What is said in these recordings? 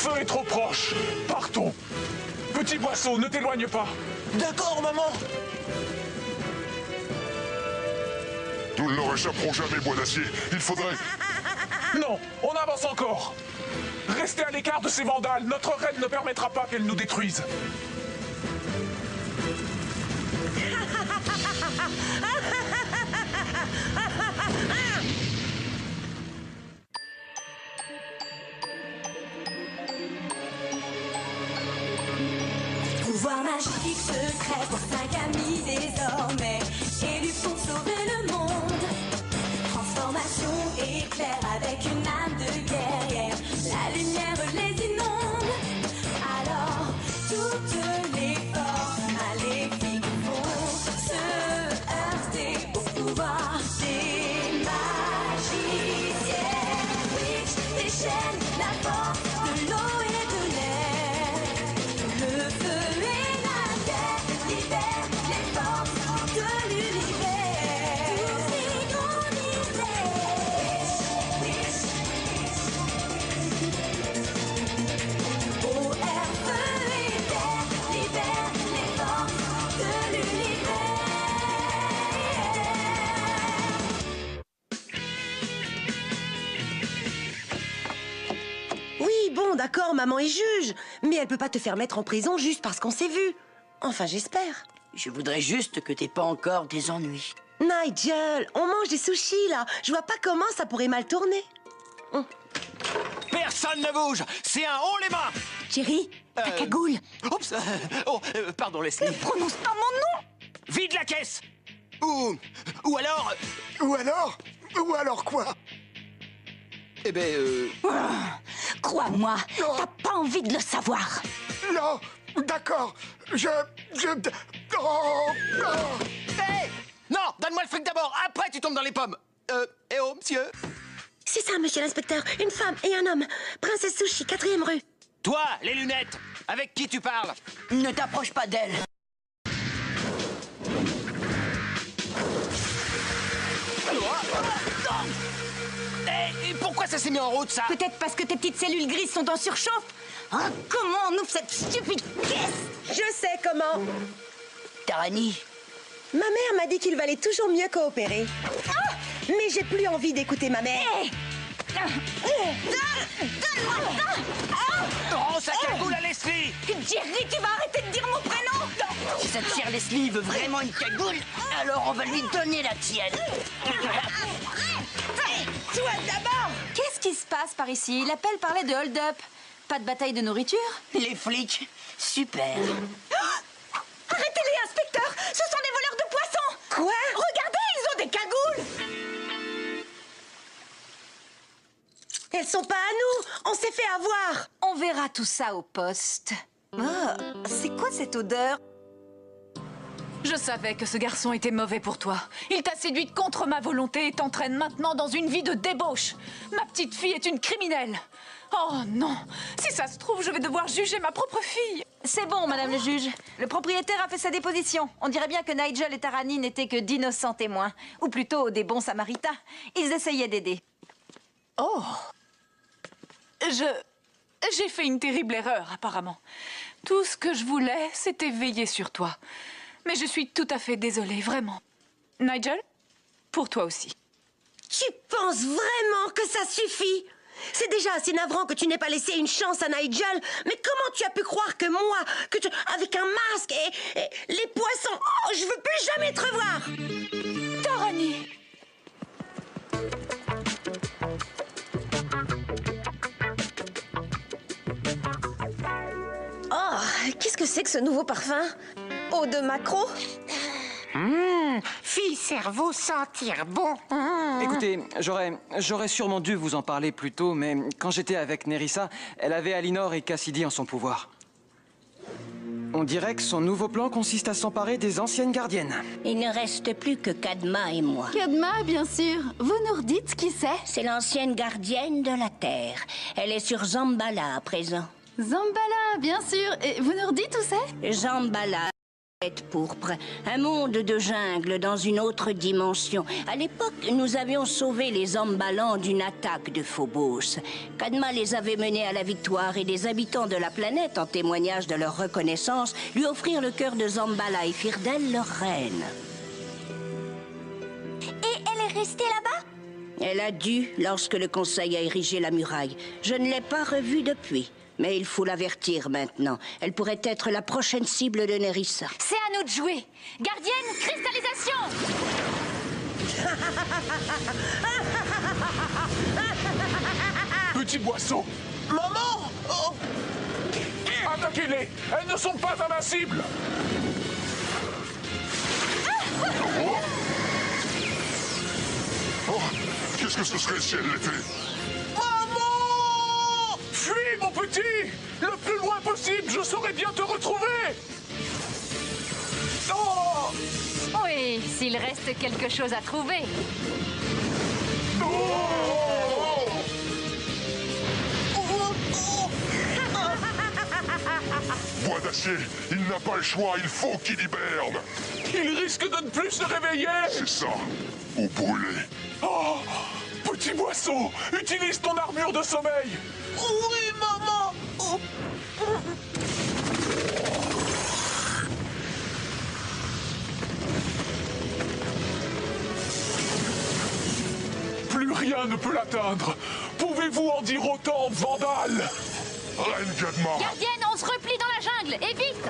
feu est trop proche. Partons. Petit poisson, ne t'éloigne pas. D'accord, maman. Nous ne leur échapperons jamais, bois d'acier. Il faudrait... Non, on avance encore. Restez à l'écart de ces vandales. Notre reine ne permettra pas qu'elle nous détruise. Pouvoir magique secret pour 5 amis désormais, élus pour sauver le monde. Transformation éclair avec une âme de guerrière, la lumière les inonde. Alors toutes les forces maléfiques vont se heurter au pouvoir des magiciens. Witch déchaîne la force de l'eau et de l'air. Le feu et la terre libèrent les forces de l'univers. Tous ces grands mystères. Eau, air, feu et terre libèrent les forces de l'univers. Oui, bon, d'accord, maman est juge. Mais elle peut pas te faire mettre en prison juste parce qu'on s'est vu. Enfin, j'espère. Je voudrais juste que t'aies pas encore des ennuis. Nigel, on mange des sushis, là. Je vois pas comment ça pourrait mal tourner. Personne ne bouge. C'est un haut les mains. Jerry, ta cagoule. Oups. Pardon, Leslie. Prononce pas mon nom. Vide la caisse. Ou alors... Ou alors quoi? Eh ben, Crois-moi, t'as pas envie de le savoir. Non, d'accord, Oh, oh. Hé Non, donne-moi le fric d'abord. Après, tu tombes dans les pommes. Eh oh, monsieur. C'est ça, monsieur l'inspecteur. Une femme et un homme. Princesse Sushi, 4e rue. Toi, les lunettes. Avec qui tu parles? Ne t'approche pas d'elle. Et pourquoi ça s'est mis en route, ça? Peut-être parce que tes petites cellules grises sont en surchauffe. Ah, comment on ouvre cette stupide caisse? Je sais comment. Tarani, Ma mère m'a dit qu'il valait toujours mieux coopérer. Mais j'ai plus envie d'écouter ma mère. Donne-moi ça. Oh, ça cagoule à Leslie. Jerry, tu vas arrêter de dire mon prénom. si cette chère Leslie veut vraiment une cagoule, alors on va lui donner la tienne. Toi d'abord. Qu'est-ce qui se passe par ici? L'appel parlait de hold-up. Pas de bataille de nourriture? Les flics, super. Arrêtez-les, inspecteur. Ce sont des voleurs de poissons. Quoi? Regardez, ils ont des cagoules. Elles sont pas à nous. On s'est fait avoir. On verra tout ça au poste. Ah, c'est quoi cette odeur? Je savais que ce garçon était mauvais pour toi. Il t'a séduite contre ma volonté et t'entraîne maintenant dans une vie de débauche. Ma petite fille est une criminelle. Oh non! Si ça se trouve, je vais devoir juger ma propre fille. C'est bon, madame le juge. Le propriétaire a fait sa déposition. On dirait bien que Nigel et Tarani n'étaient que d'innocents témoins. Ou plutôt des bons samaritains. Ils essayaient d'aider. Oh! J'ai fait une terrible erreur, apparemment. Tout ce que je voulais, c'était veiller sur toi. Mais je suis tout à fait désolée, vraiment. Nigel, pour toi aussi. Tu penses vraiment que ça suffit? C'est déjà assez navrant que tu n'aies pas laissé une chance à Nigel. Mais comment tu as pu croire que moi, avec un masque et les poissons, oh, je veux plus jamais te revoir. Tarani! Oh, qu'est-ce que c'est que ce nouveau parfum? Eau de maquereau? Fille cerveau sentir bon. Écoutez, j'aurais sûrement dû vous en parler plus tôt, mais quand j'étais avec Nerissa, elle avait Alinor et Cassidy en son pouvoir. On dirait que son nouveau plan consiste à s'emparer des anciennes gardiennes. Il ne reste plus que Kadma et moi. Kadma, bien sûr. Vous nous redites qui c'est? C'est l'ancienne gardienne de la Terre. Elle est sur Zambala à présent. Zambala, bien sûr. Et vous nous redites où c'est? Zambala. Pourpre, un monde de jungle dans une autre dimension. À l'époque, nous avions sauvé les Zamballans d'une attaque de Phobos. Kadma les avait menés à la victoire et les habitants de la planète, en témoignage de leur reconnaissance, lui offrirent le cœur de Zambala et firent d'elle leur reine. Et elle est restée là-bas? Elle a dû lorsque le Conseil a érigé la muraille. Je ne l'ai pas revue depuis. Mais il faut l'avertir maintenant. Elle pourrait être la prochaine cible de Nerissa. C'est à nous de jouer. Gardienne, cristallisation! Petit boisseau. Maman! Oh. Attaquez-les. Elles ne sont pas invincibles. Oh, qu'est-ce que ce serait si elle l'était? Fuis, mon petit! Le plus loin possible, je saurai bien te retrouver! Oh! Oui, s'il reste quelque chose à trouver. Bois d'acier, il n'a pas le choix, il faut qu'il hiberne. Il risque de ne plus se réveiller! C'est ça, ou brûler. Oh! Petit boisseau, utilise ton armure de sommeil! Oui, maman! Oh. Plus rien ne peut l'atteindre! Pouvez-vous en dire autant, Vandale? Reine Kadma! Gardienne, on se replie dans la jungle, et vite!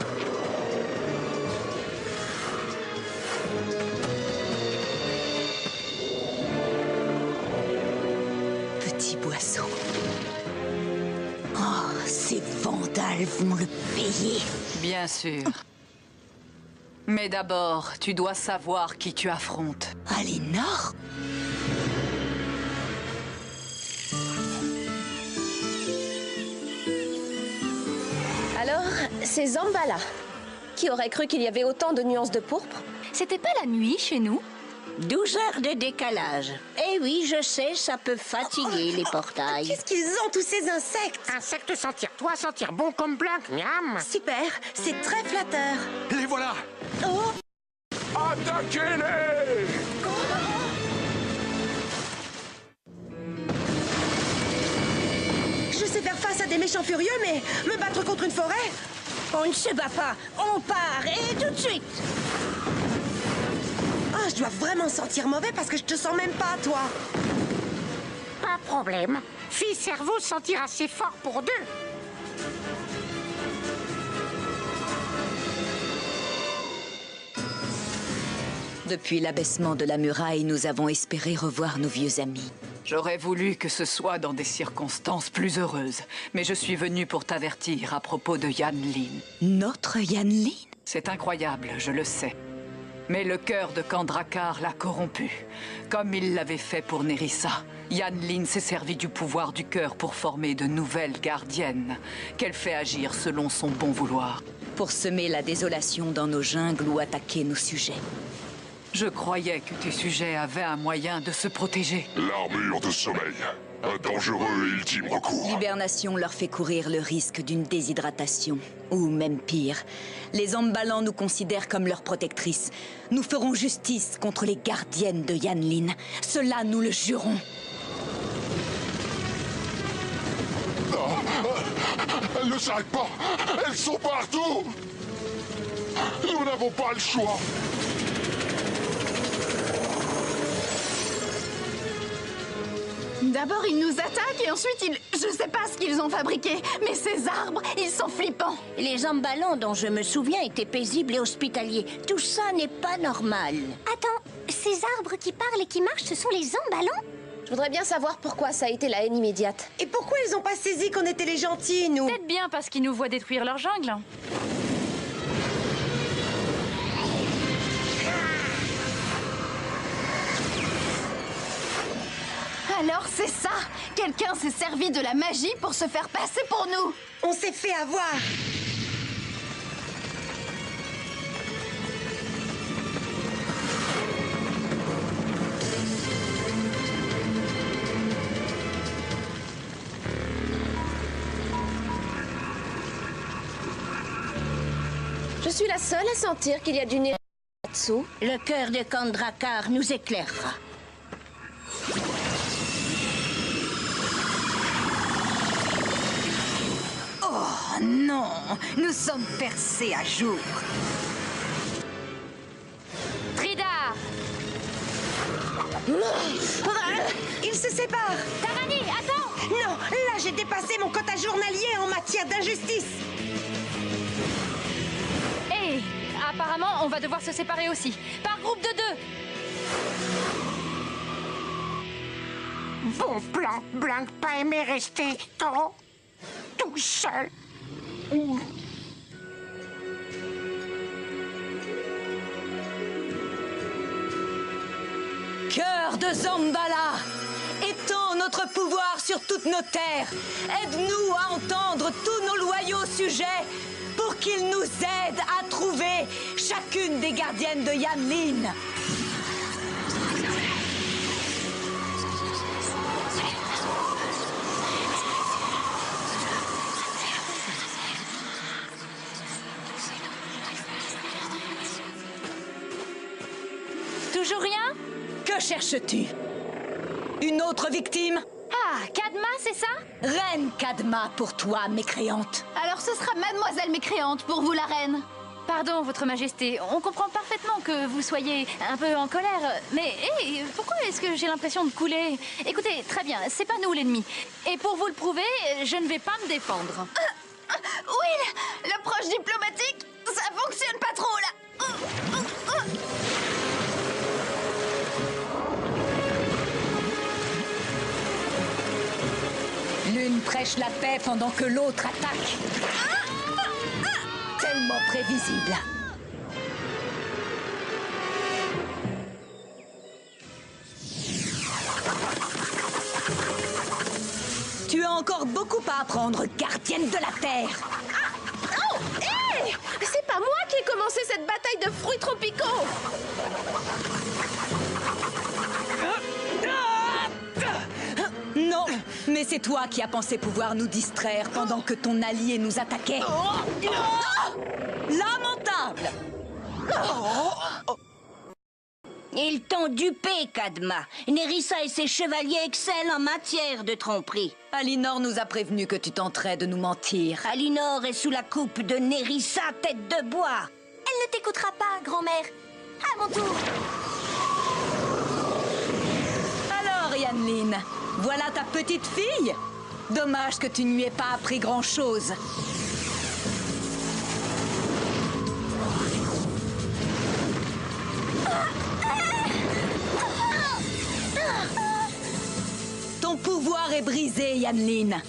Petit boisseau. Oh, ces Vandales vont le payer. Bien sûr. Mais d'abord, tu dois savoir qui tu affrontes. Aliénor? Alors, c'est Zambala. Qui aurait cru qu'il y avait autant de nuances de pourpre? C'était pas la nuit chez nous? 12 heures de décalage. Eh oui, je sais, ça peut fatiguer les portails. Qu'est-ce qu'ils ont, tous ces insectes? Insectes sentir toi, sentir bon comme blanc, miam. Super, c'est très flatteur. Les voilà! Oh! Attaquez-les! Je sais faire face à des méchants furieux, mais me battre contre une forêt? On ne se bat pas, on part, et tout de suite. Ah, je dois vraiment sentir mauvais parce que je te sens même pas, toi. Pas de problème. Fille cerveau sentir assez fort pour deux. Depuis l'abaissement de la muraille, nous avons espéré revoir nos vieux amis. J'aurais voulu que ce soit dans des circonstances plus heureuses, mais je suis venu pour t'avertir à propos de Yan Lin. Notre Yan Lin? C'est incroyable, je le sais. Mais le cœur de Kandrakar l'a corrompu, comme il l'avait fait pour Nerissa. Yan Lin s'est servi du pouvoir du cœur pour former de nouvelles gardiennes, qu'elle fait agir selon son bon vouloir. Pour semer la désolation dans nos jungles ou attaquer nos sujets. Je croyais que tes sujets avaient un moyen de se protéger. L'armure de sommeil. Un dangereux et ultime recours. L'hibernation leur fait courir le risque d'une déshydratation. Ou même pire. Les Zamballans nous considèrent comme leurs protectrices. Nous ferons justice contre les gardiennes de Yan Lin. Cela, nous le jurons. Elles ne s'arrêtent pas. Elles sont partout. Nous n'avons pas le choix. D'abord, ils nous attaquent et ensuite, je sais pas ce qu'ils ont fabriqué, mais ces arbres, ils sont flippants. Les Zamballans dont je me souviens étaient paisibles et hospitaliers. Tout ça n'est pas normal. Attends, ces arbres qui parlent et qui marchent, ce sont les Zamballans? Je voudrais bien savoir pourquoi ça a été la haine immédiate. Et pourquoi ils ont pas saisi qu'on était les gentils, nous? Peut-être bien parce qu'ils nous voient détruire leur jungle. Alors c'est ça! Quelqu'un s'est servi de la magie pour se faire passer pour nous! On s'est fait avoir! Je suis la seule à sentir qu'il y a du Neritsu. Le cœur de Kandrakar nous éclairera. Oh non, nous sommes percés à jour. Tridar! Ils se séparent. Tarani, attends! Non, là j'ai dépassé mon quota journalier en matière d'injustice. Hé, apparemment, on va devoir se séparer aussi. Par groupe de 2. Bon plan, Blanc pas aimé rester tout seul. Cœur de Zambala, étends notre pouvoir sur toutes nos terres. Aide-nous à entendre tous nos loyaux sujets pour qu'ils nous aident à trouver chacune des gardiennes de Yanlin. Toujours rien? Que cherches-tu? Une autre victime? Ah, Kadma, c'est ça? Reine Kadma pour toi, mécréante. Alors ce sera Mademoiselle Mécréante pour vous, la reine. Pardon, Votre Majesté, on comprend parfaitement que vous soyez un peu en colère, mais hé, pourquoi est-ce que j'ai l'impression de couler? Écoutez, très bien, c'est pas nous l'ennemi. Et pour vous le prouver, je ne vais pas me défendre. Oui, l'approche diplomatique, ça fonctionne pas trop, là. L'une prêche la paix pendant que l'autre attaque. Tellement prévisible. Tu as encore beaucoup à apprendre, gardienne de la Terre. Oh, hé! C'est pas moi qui ai commencé cette bataille de fruits tropicaux. Non, mais c'est toi qui as pensé pouvoir nous distraire pendant que ton allié nous attaquait. Lamentable! Ils t'ont dupé, Kadma. Nerissa et ses chevaliers excellent en matière de tromperie. Alinor nous a prévenu que tu tenterais de nous mentir. Alinor est sous la coupe de Nerissa, tête de bois. Elle ne t'écoutera pas, grand-mère. À mon tour. Alors, Yanlin, voilà ta petite fille. Dommage que tu ne lui aies pas appris grand-chose. Ton pouvoir est brisé, Yanlin.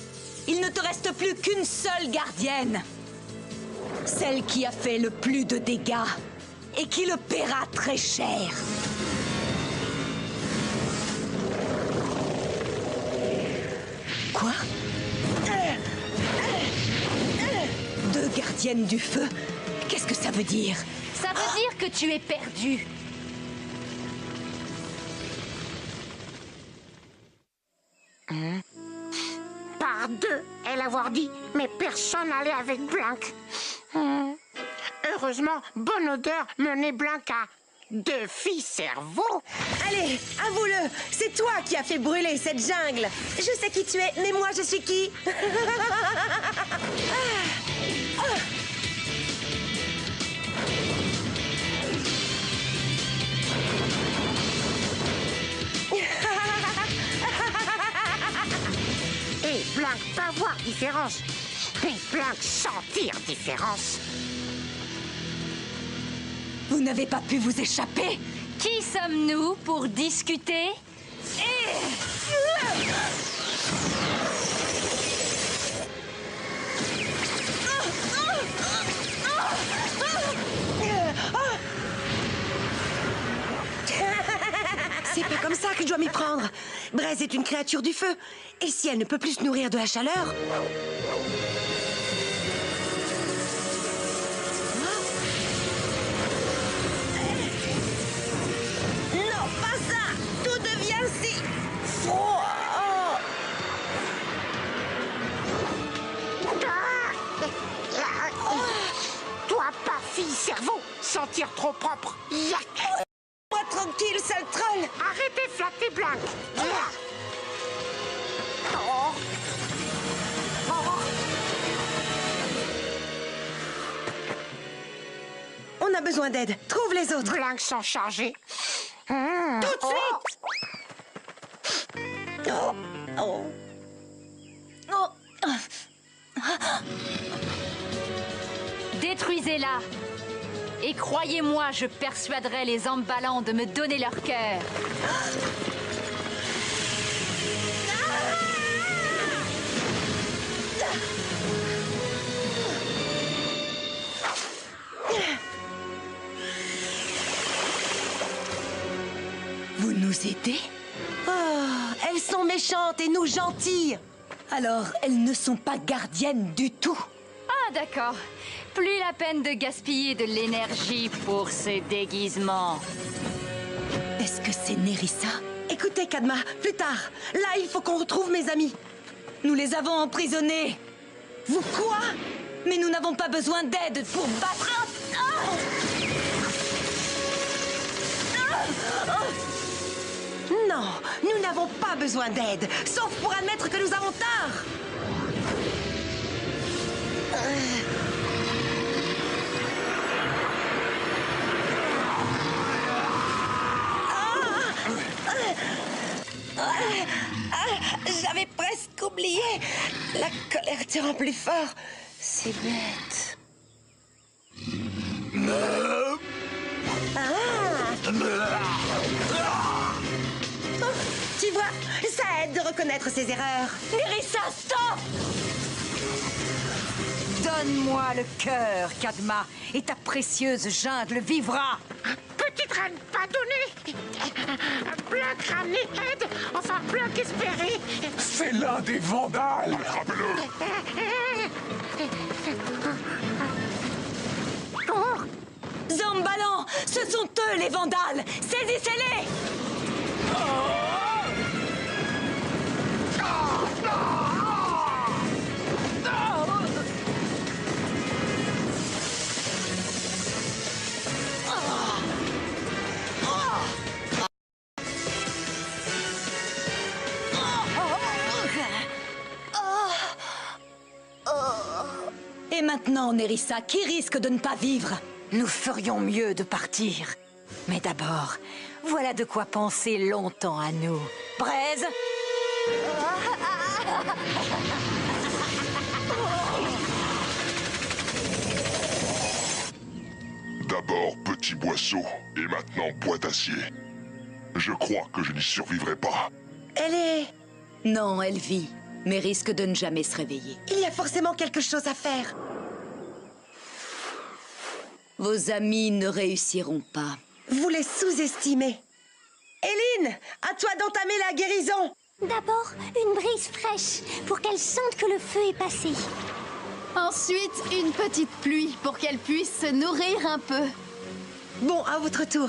Il ne te reste plus qu'une seule gardienne. Celle qui a fait le plus de dégâts et qui le paiera très cher. Quoi? Deux gardiennes du feu? Qu'est-ce que ça veut dire? Ça veut dire que tu es perdu. Par deux, elle avoir dit, mais personne n'allait avec Blanc. Heureusement, bonne odeur menait Blanc à deux filles cerveaux. Allez, avoue-le, c'est toi qui as fait brûler cette jungle. Je sais qui tu es, mais moi je suis qui? Et Blanc pas voir différence. Et Blanc sentir différence. Vous n'avez pas pu vous échapper? Qui sommes-nous pour discuter? C'est pas comme ça que je dois m'y prendre. Braise est une créature du feu. Et si elle ne peut plus se nourrir de la chaleur? Non, pas ça! Tout devient si froid! Toi, pas fille sentir trop propre. Yac. Moi tranquille, sale troll. Arrêtez flatter Blanc. On a besoin d'aide. Trouve les autres. Blanc sont chargés. Tout de suite. Oh. Oh. Oh. Détruisez-la. Et croyez-moi, je persuaderai les Amballans de me donner leur cœur. Vous nous aidez? Oh, elles sont méchantes et nous gentilles. Alors, elles ne sont pas gardiennes du tout. Ah, d'accord. Plus la peine de gaspiller de l'énergie pour ces déguisements. Est-ce que c'est Nerissa? Écoutez, Kadma, plus tard. Là, il faut qu'on retrouve mes amis. Nous les avons emprisonnés. Vous quoi? Mais nous n'avons pas besoin d'aide pour battre... Non, nous n'avons pas besoin d'aide, sauf pour admettre que nous avons tort. J'avais presque oublié. La colère te rend plus fort. C'est bête. Oh, tu vois, ça aide de reconnaître ses erreurs. Nerissa, stop! Donne-moi le cœur, Kadma, et ta précieuse jungle vivra. Petite reine pas donnée. Blanc ramené aide. Enfin, Blanc espéré. C'est l'un des Vandales. Attrapez-le. Zambalan, ce sont eux les Vandales. Saisissez-les! Et maintenant, Nerissa, qui risque de ne pas vivre? Nous ferions mieux de partir. Mais d'abord, voilà de quoi penser longtemps à nous. Braise? D'abord petit boisseau, et maintenant bois d'acier. Je crois que je n'y survivrai pas. Elle est... Non, elle vit, mais risque de ne jamais se réveiller. Il y a forcément quelque chose à faire. Vos amis ne réussiront pas. Vous les sous-estimez. Éline, à toi d'entamer la guérison. D'abord, une brise fraîche, pour qu'elle sente que le feu est passé. Ensuite, une petite pluie, pour qu'elle puisse se nourrir un peu. Bon, à votre tour.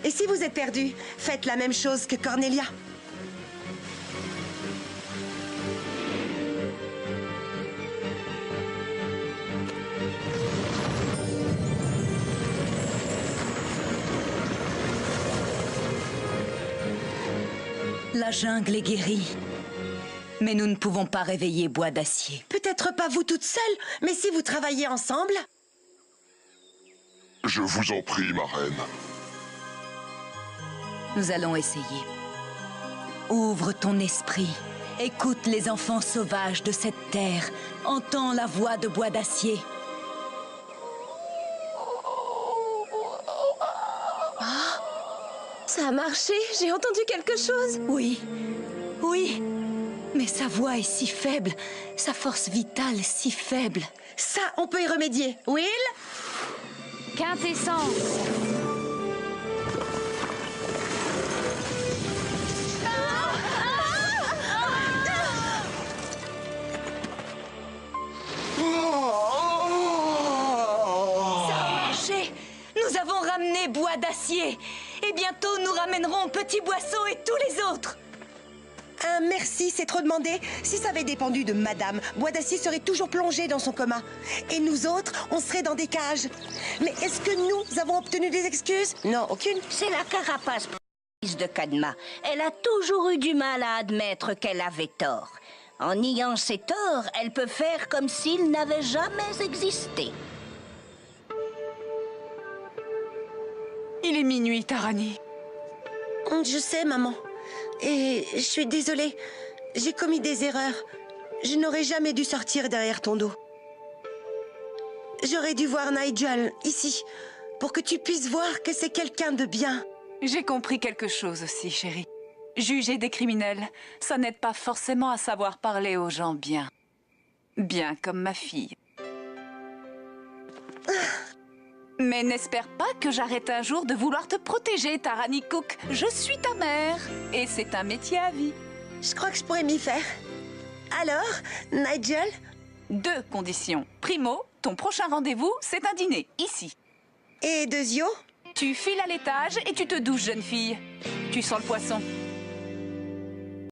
Et si vous êtes perdu, faites la même chose que Cornelia. La jungle est guérie. Mais nous ne pouvons pas réveiller Bois d'Acier. Peut-être pas vous toute seule, mais si vous travaillez ensemble... Je vous en prie, ma reine. Nous allons essayer. Ouvre ton esprit. Écoute les enfants sauvages de cette terre. Entends la voix de Bois d'Acier. Ça a marché, j'ai entendu quelque chose. Oui, oui. Mais sa voix est si faible, sa force vitale si faible. Ça, on peut y remédier. Will? Quintessence. Ça a marché. Nous avons ramené Bois d'Acier. Et bientôt, nous ramènerons Petit Boisseau et tous les autres. Un merci, c'est trop demandé. Si ça avait dépendu de madame, Bois d'Acier serait toujours plongé dans son coma. Et nous autres, on serait dans des cages. Mais est-ce que nous avons obtenu des excuses? Non, aucune. C'est la carapace de Kadma. Elle a toujours eu du mal à admettre qu'elle avait tort. En niant ses torts, elle peut faire comme s'ils n'avaient jamais existé. Il est minuit, Tarani. Je sais, maman. Et je suis désolée. J'ai commis des erreurs. Je n'aurais jamais dû sortir derrière ton dos. J'aurais dû voir Nigel, ici, pour que tu puisses voir que c'est quelqu'un de bien. J'ai compris quelque chose aussi, chérie. Juger des criminels, ça n'aide pas forcément à savoir parler aux gens bien. Bien comme ma fille. Mais n'espère pas que j'arrête un jour de vouloir te protéger, Tarani Cook. Je suis ta mère, et c'est un métier à vie. Je crois que je pourrais m'y faire. Alors, Nigel? 2 conditions. Primo, ton prochain rendez-vous, c'est un dîner, ici. Et deuxio? Tu files à l'étage et tu te douches, jeune fille. Tu sens le poisson.